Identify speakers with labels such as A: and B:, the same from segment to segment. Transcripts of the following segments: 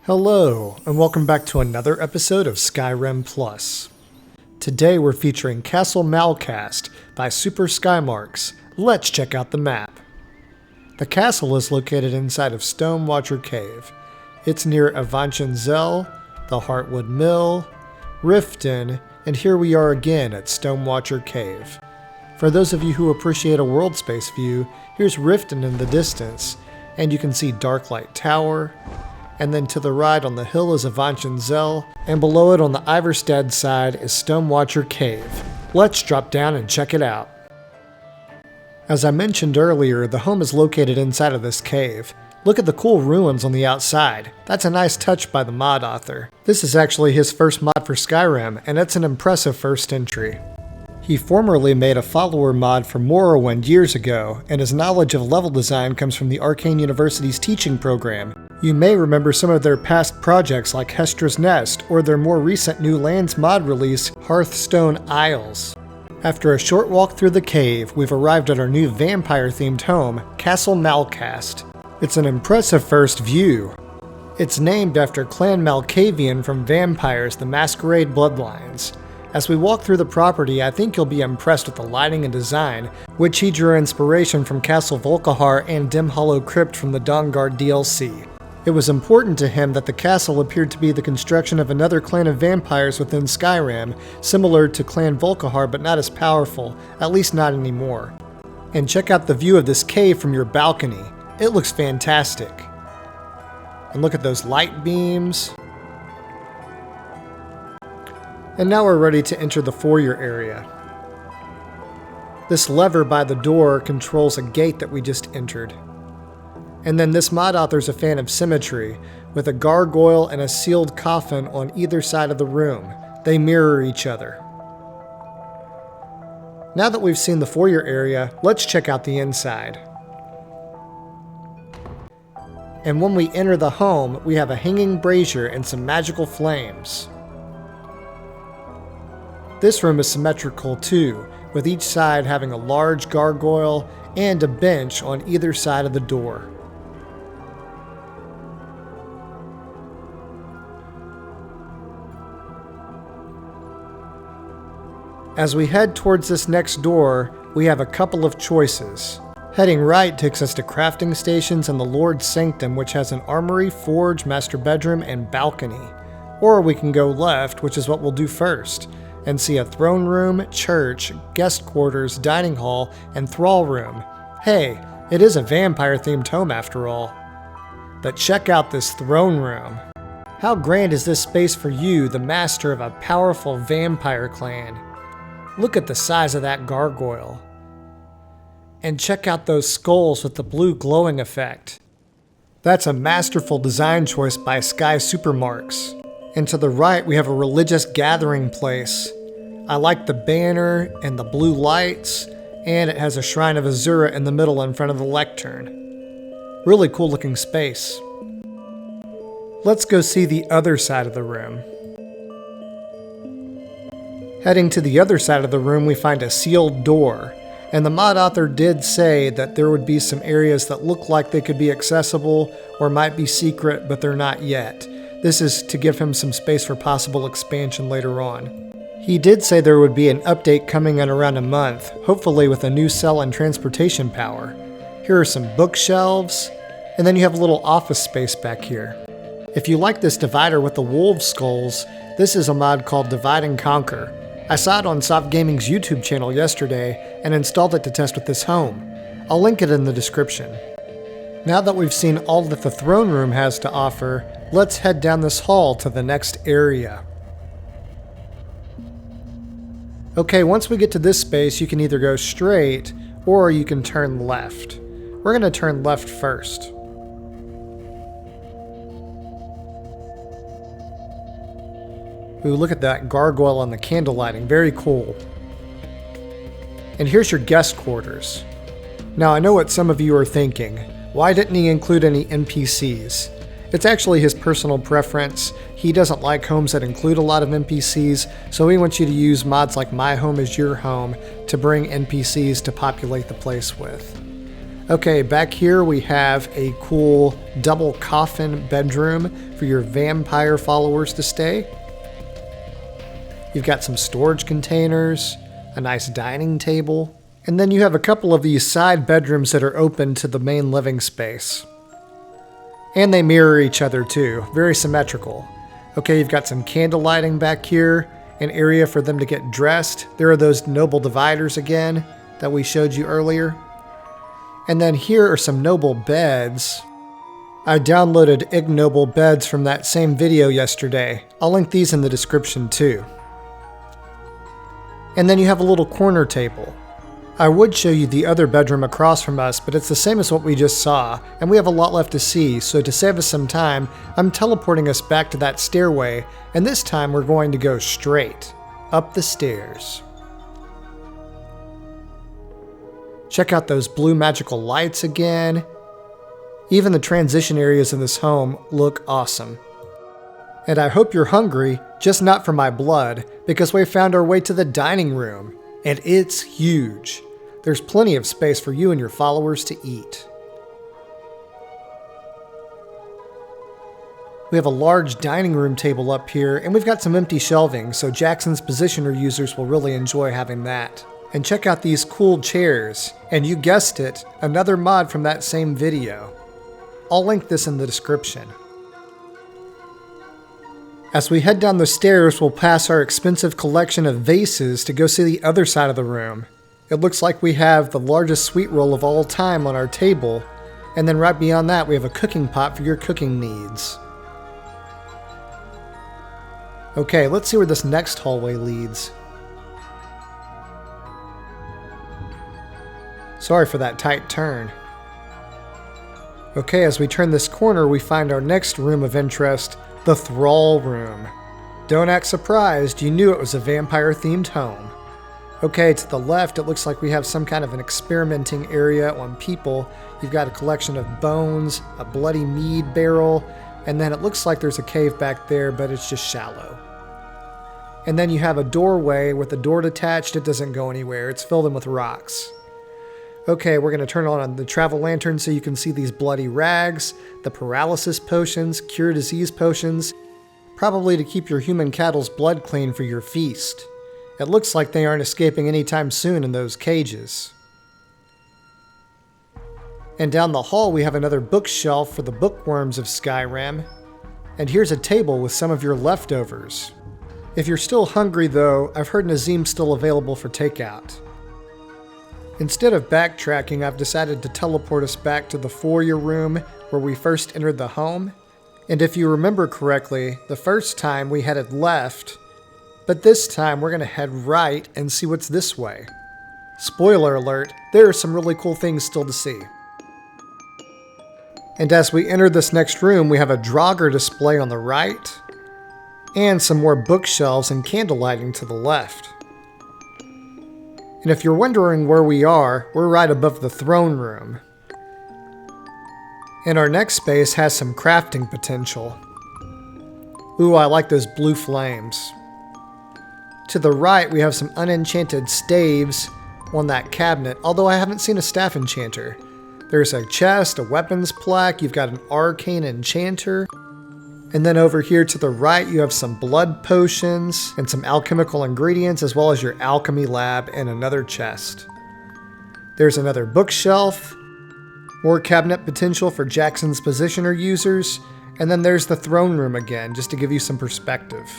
A: Hello, and welcome back to another episode of Skyrim Plus. Today we're featuring Castle Malkast by SkySuperMarks. Let's check out the map. The castle is located inside of Stonewatcher Cave. It's near Avanchnzel, the Heartwood Mill, Riften, and here we are again at Stonewatcher Cave. For those of you who appreciate a world space view, here's Riften in the distance, and you can see Darklight Tower, and then to the right on the hill is Avanchnzel, and below it on the Iverstead side is Stonewatcher Cave. Let's drop down and check it out. As I mentioned earlier, the home is located inside of this cave. Look at the cool ruins on the outside. That's a nice touch by the mod author. This is actually his first mod for Skyrim, and it's an impressive first entry. He formerly made a follower mod for Morrowind years ago, and his knowledge of level design comes from the Arcane University's teaching program. You may remember some of their past projects like Hestra's Nest, or their more recent New Lands mod release, Hearthstone Isles. After a short walk through the cave, we've arrived at our new vampire-themed home, Castle Malkast. It's an impressive first view. It's named after Clan Malkavian from Vampires: The Masquerade Bloodlines. As we walk through the property, I think you'll be impressed with the lighting and design, which he drew inspiration from Castle Volkihar and Dim Hollow Crypt from the Dawnguard DLC. It was important to him that the castle appeared to be the construction of another clan of vampires within Skyrim, similar to Clan Volkihar but not as powerful, at least not anymore. And check out the view of this cave from your balcony. It looks fantastic. And look at those light beams. And now we're ready to enter the foyer area. This lever by the door controls a gate that we just entered. And then this mod author's a fan of symmetry, with a gargoyle and a sealed coffin on either side of the room. They mirror each other. Now that we've seen the foyer area, let's check out the inside. And when we enter the home, we have a hanging brazier and some magical flames. This room is symmetrical too, with each side having a large gargoyle and a bench on either side of the door. As we head towards this next door, we have a couple of choices. Heading right takes us to crafting stations and the Lord's Sanctum, which has an armory, forge, master bedroom, and balcony. Or we can go left, which is what we'll do first, and see a throne room, church, guest quarters, dining hall, and Thrall Room. Hey, it is a vampire-themed home after all. But check out this throne room. How grand is this space for you, the master of a powerful vampire clan? Look at the size of that gargoyle. And check out those skulls with the blue glowing effect. That's a masterful design choice by SkySuperMarks. And to the right, we have a religious gathering place. I like the banner and the blue lights, and it has a shrine of Azura in the middle in front of the lectern. Really cool looking space. Let's go see the other side of the room. Heading to the other side of the room, we find a sealed door, and the mod author did say that there would be some areas that look like they could be accessible or might be secret, but they're not yet. This is to give him some space for possible expansion later on. He did say there would be an update coming in around a month, hopefully with a new cell and transportation power. Here are some bookshelves, and then you have a little office space back here. If you like this divider with the wolf skulls, this is a mod called Divide and Conquer. I saw it on Soft Gaming's YouTube channel yesterday and installed it to test with this home. I'll link it in the description. Now that we've seen all that the throne room has to offer, let's head down this hall to the next area. Okay, once we get to this space, you can either go straight or you can turn left. We're going to turn left first. Ooh, look at that gargoyle on the candle lighting, very cool. And here's your guest quarters. Now I know what some of you are thinking. Why didn't he include any NPCs? It's actually his personal preference. He doesn't like homes that include a lot of NPCs, so he wants you to use mods like My Home is Your Home to bring NPCs to populate the place with. Okay, back here we have a cool double coffin bedroom for your vampire followers to stay. You've got some storage containers, a nice dining table, and then you have a couple of these side bedrooms that are open to the main living space. And they mirror each other too, very symmetrical. Okay, you've got some candle lighting back here, an area for them to get dressed. There are those noble dividers again that we showed you earlier. And then here are some noble beds. I downloaded ignoble beds from that same video yesterday. I'll link these in the description too. And then you have a little corner table. I would show you the other bedroom across from us, but it's the same as what we just saw, and we have a lot left to see, so to save us some time, I'm teleporting us back to that stairway, and this time we're going to go straight up the stairs. Check out those blue magical lights again. Even the transition areas in this home look awesome. And I hope you're hungry, just not for my blood, because we found our way to the dining room, and it's huge. There's plenty of space for you and your followers to eat. We have a large dining room table up here, and we've got some empty shelving, so Jackson's Positioner users will really enjoy having that. And check out these cool chairs, and you guessed it, another mod from that same video. I'll link this in the description. As we head down the stairs, we'll pass our expensive collection of vases to go see the other side of the room. It looks like we have the largest sweet roll of all time on our table, and then right beyond that we have a cooking pot for your cooking needs. Okay, let's see where this next hallway leads. Sorry for that tight turn. Okay, as we turn this corner, we find our next room of interest, the Thrall Room. Don't act surprised, you knew it was a vampire-themed home. Okay, to the left, it looks like we have some kind of an experimenting area on people. You've got a collection of bones, a bloody mead barrel, and then it looks like there's a cave back there, but it's just shallow. And then you have a doorway with a door detached. It doesn't go anywhere. It's filled in with rocks. Okay, we're going to turn on the travel lantern so you can see these bloody rags, the paralysis potions, cure disease potions, probably to keep your human cattle's blood clean for your feast. It looks like they aren't escaping anytime soon in those cages. And down the hall we have another bookshelf for the bookworms of Skyrim. And here's a table with some of your leftovers. If you're still hungry though, I've heard Nazim's still available for takeout. Instead of backtracking, I've decided to teleport us back to the foyer room where we first entered the home. And if you remember correctly, the first time we headed left, but this time we're going to head right and see what's this way. Spoiler alert, there are some really cool things still to see. And as we enter this next room, we have a Draugr display on the right, and some more bookshelves and candle lighting to the left. And if you're wondering where we are, we're right above the throne room. And our next space has some crafting potential. Ooh, I like those blue flames. To the right, we have some unenchanted staves on that cabinet, although I haven't seen a staff enchanter. There's a chest, a weapons plaque, you've got an arcane enchanter. And then over here to the right, you have some blood potions and some alchemical ingredients, as well as your alchemy lab and another chest. There's another bookshelf, more cabinet potential for Jackson's Positioner users, and then there's the throne room again, just to give you some perspective.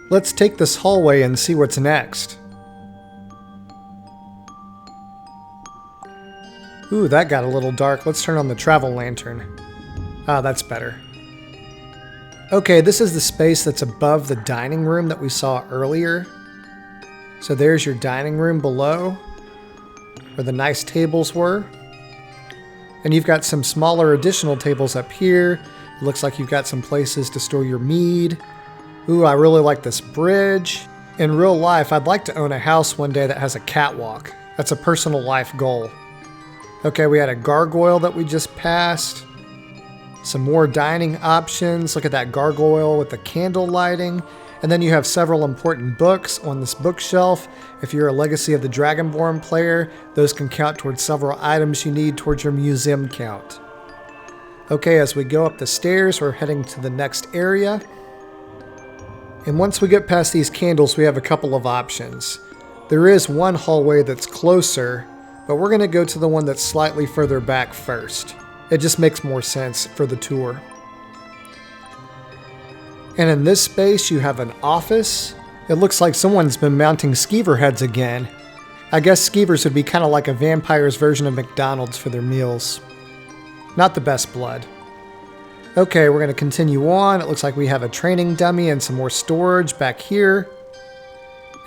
A: Let's take this hallway and see what's next. Ooh, that got a little dark. Let's turn on the travel lantern. Ah, that's better. Okay, this is the space that's above the dining room that we saw earlier. So there's your dining room below, where the nice tables were. And you've got some smaller additional tables up here. It looks like you've got some places to store your mead. Ooh, I really like this bridge. In real life, I'd like to own a house one day that has a catwalk. That's a personal life goal. Okay, we had a gargoyle that we just passed. Some more dining options. Look at that gargoyle with the candle lighting. And then you have several important books on this bookshelf. If you're a Legacy of the Dragonborn player, those can count towards several items you need towards your museum count. Okay, as we go up the stairs, we're heading to the next area. And once we get past these candles, we have a couple of options. There is one hallway that's closer, but we're going to go to the one that's slightly further back first. It just makes more sense for the tour. And in this space, you have an office. It looks like someone's been mounting skeever heads again. I guess skeevers would be kind of like a vampire's version of McDonald's for their meals. Not the best blood. Okay, we're going to continue on. It looks like we have a training dummy and some more storage back here.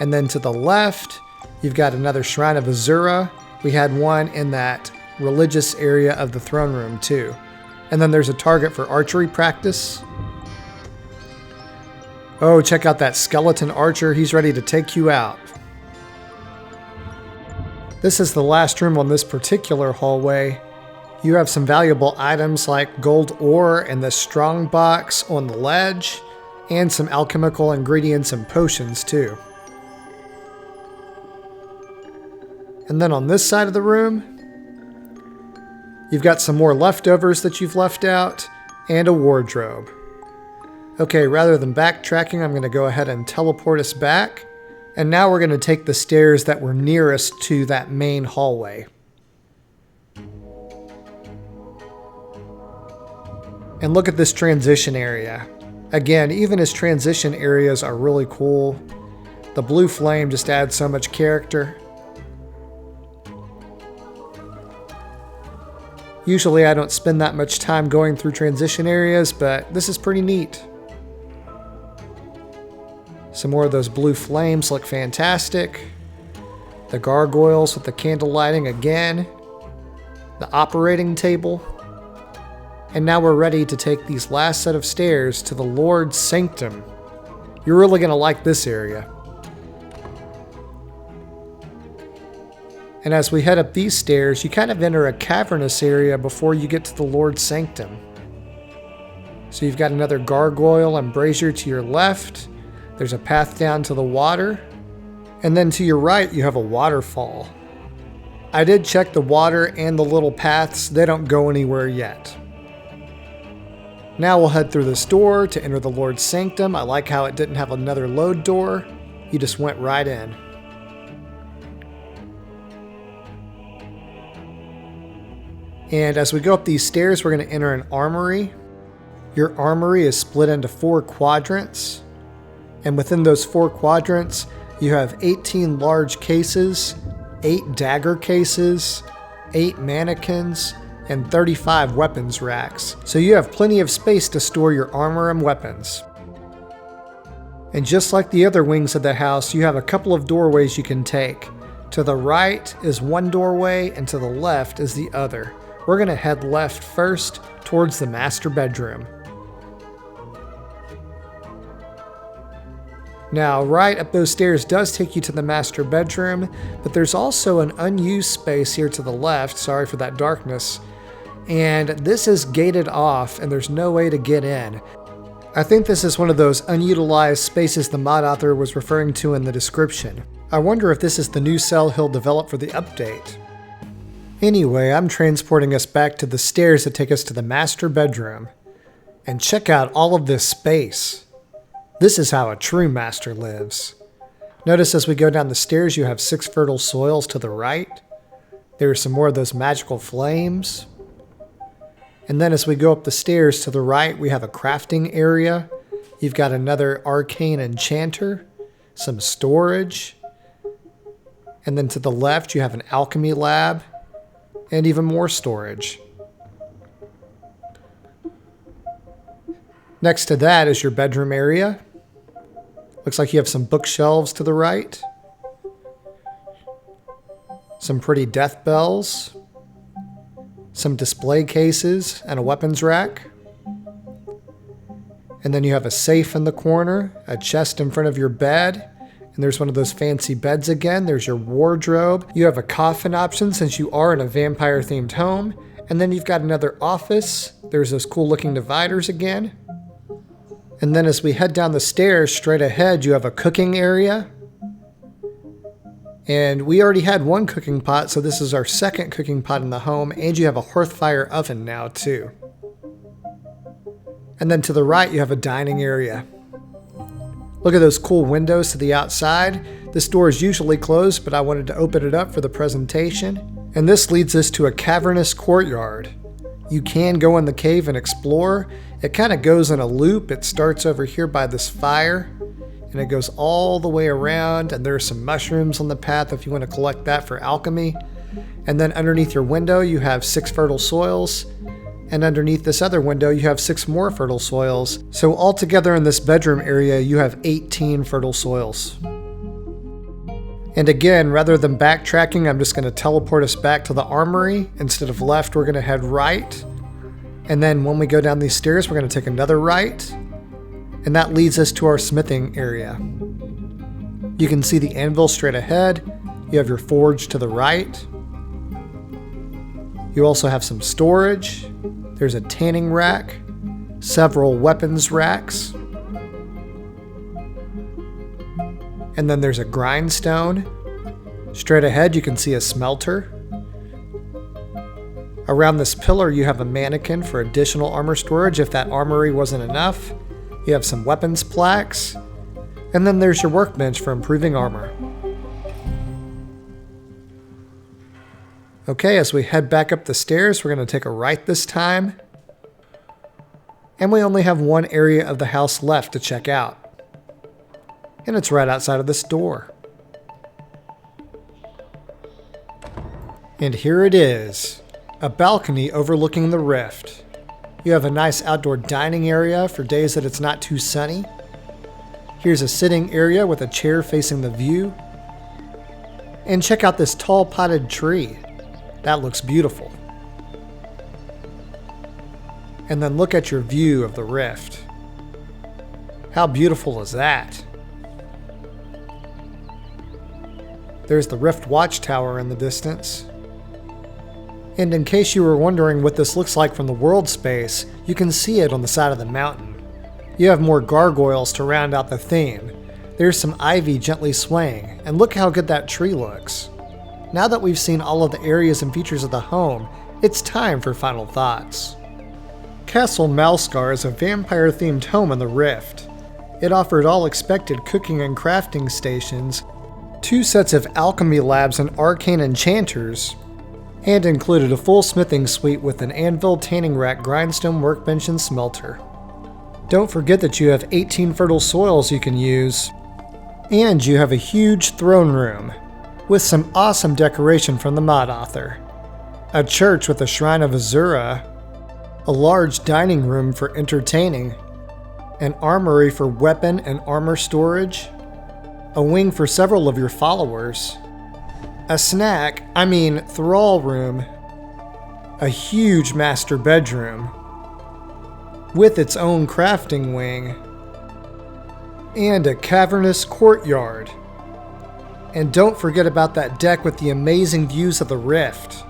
A: And then to the left, you've got another Shrine of Azura. We had one in that religious area of the throne room too. And then there's a target for archery practice. Oh, check out that skeleton archer. He's ready to take you out. This is the last room on this particular hallway. You have some valuable items like gold ore and the strong box on the ledge, and some alchemical ingredients and potions too. And then on this side of the room, you've got some more leftovers that you've left out, and a wardrobe. Okay, rather than backtracking, I'm going to go ahead and teleport us back. And now we're going to take the stairs that were nearest to that main hallway. And look at this transition area. Again, even his transition areas are really cool. The blue flame just adds so much character. Usually I don't spend that much time going through transition areas, but this is pretty neat. Some more of those blue flames look fantastic. The gargoyles with the candle lighting again. The operating table. And now we're ready to take these last set of stairs to the Lord's Sanctum. You're really going to like this area. And as we head up these stairs, you kind of enter a cavernous area before you get to the Lord's Sanctum. So you've got another gargoyle and brazier to your left. There's a path down to the water. And then to your right, you have a waterfall. I did check the water and the little paths. They don't go anywhere yet. Now we'll head through this door to enter the Lord's Sanctum. I like how it didn't have another load door. You just went right in. And as we go up these stairs, we're going to enter an armory. Your armory is split into 4 quadrants. And within those 4 quadrants, you have 18 large cases, 8 dagger cases, 8 mannequins, and 35 weapons racks. So you have plenty of space to store your armor and weapons. And just like the other wings of the house, you have a couple of doorways you can take. To the right is one doorway, and to the left is the other. We're going to head left first towards the master bedroom. Now, right up those stairs does take you to the master bedroom, but there's also an unused space here to the left. Sorry for that darkness. And this is gated off, and there's no way to get in. I think this is one of those unutilized spaces the mod author was referring to in the description. I wonder if this is the new cell he'll develop for the update. Anyway, I'm transporting us back to the stairs that take us to the master bedroom. And check out all of this space. This is how a true master lives. Notice as we go down the stairs, you have 6 fertile soils to the right. There are some more of those magical flames. And then as we go up the stairs to the right, we have a crafting area. You've got another arcane enchanter, some storage. And then to the left, you have an alchemy lab and even more storage. Next to that is your bedroom area. Looks like you have some bookshelves to the right. Some pretty death bells. Some display cases and a weapons rack. And then you have a safe in the corner, a chest in front of your bed, and there's one of those fancy beds again. There's your wardrobe. You have a coffin option since you are in a vampire-themed home. And then you've got another office. There's those cool-looking dividers again. And then as we head down the stairs, straight ahead, you have a cooking area. And we already had one cooking pot, so this is our second cooking pot in the home, and you have a Hearthfire oven now too. And then to the right, you have a dining area. Look at those cool windows to the outside. This door is usually closed, but I wanted to open it up for the presentation. And this leads us to a cavernous courtyard. You can go in the cave and explore. It kind of goes in a loop. It starts over here by this fire, and it goes all the way around, and there are some mushrooms on the path if you want to collect that for alchemy. And then underneath your window, you have 6 fertile soils. And underneath this other window, you have 6 more fertile soils. So altogether in this bedroom area, you have 18 fertile soils. And again, rather than backtracking, I'm just going to teleport us back to the Armory. Instead of left, we're going to head right. And then when we go down these stairs, we're going to take another right. And that leads us to our smithing area. You can see the anvil straight ahead. You have your forge to the right. You also have some storage. There's a tanning rack, several weapons racks, and then there's a grindstone. Straight ahead, you can see a smelter. Around this pillar, you have a mannequin for additional armor storage if that armory wasn't enough. You have some weapons plaques, and then there's your workbench for improving armor. Okay, as we head back up the stairs, we're going to take a right this time. And we only have one area of the house left to check out. And it's right outside of this door. And here it is, a balcony overlooking the rift. You have a nice outdoor dining area for days that it's not too sunny. Here's a sitting area with a chair facing the view. And check out this tall potted tree. That looks beautiful. And then look at your view of the rift. How beautiful is that? There's the Rift Watchtower in the distance. And in case you were wondering what this looks like from the world space, you can see it on the side of the mountain. You have more gargoyles to round out the theme. There's some ivy gently swaying, and look how good that tree looks. Now that we've seen all of the areas and features of the home, it's time for final thoughts. Castle Malkast is a vampire-themed home in the Rift. It offered all expected cooking and crafting stations, 2 sets of alchemy labs and arcane enchanters, and included a full smithing suite with an anvil, tanning rack, grindstone, workbench, and smelter. Don't forget that you have 18 fertile soils you can use, and you have a huge throne room, with some awesome decoration from the mod author. A church with a shrine of Azura, a large dining room for entertaining, an armory for weapon and armor storage, a wing for several of your followers, a Thrall Room, a huge master bedroom, with its own crafting wing, and a cavernous courtyard. And don't forget about that deck with the amazing views of the rift.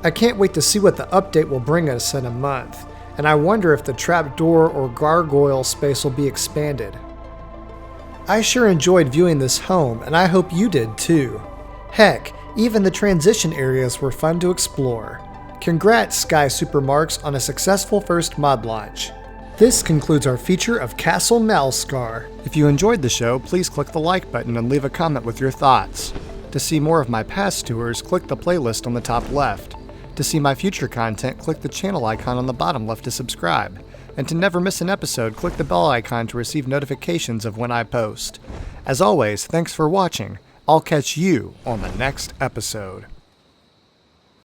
A: I can't wait to see what the update will bring us in a month, and I wonder if the trapdoor or gargoyle space will be expanded. I sure enjoyed viewing this home, and I hope you did too. Heck, even the transition areas were fun to explore. Congrats, SkySuperMarks, on a successful first mod launch. This concludes our feature of Castle Malkast. If you enjoyed the show, please click the like button and leave a comment with your thoughts. To see more of my past tours, click the playlist on the top left. To see my future content, click the channel icon on the bottom left to subscribe. And to never miss an episode, click the bell icon to receive notifications of when I post. As always, thanks for watching. I'll catch you on the next episode.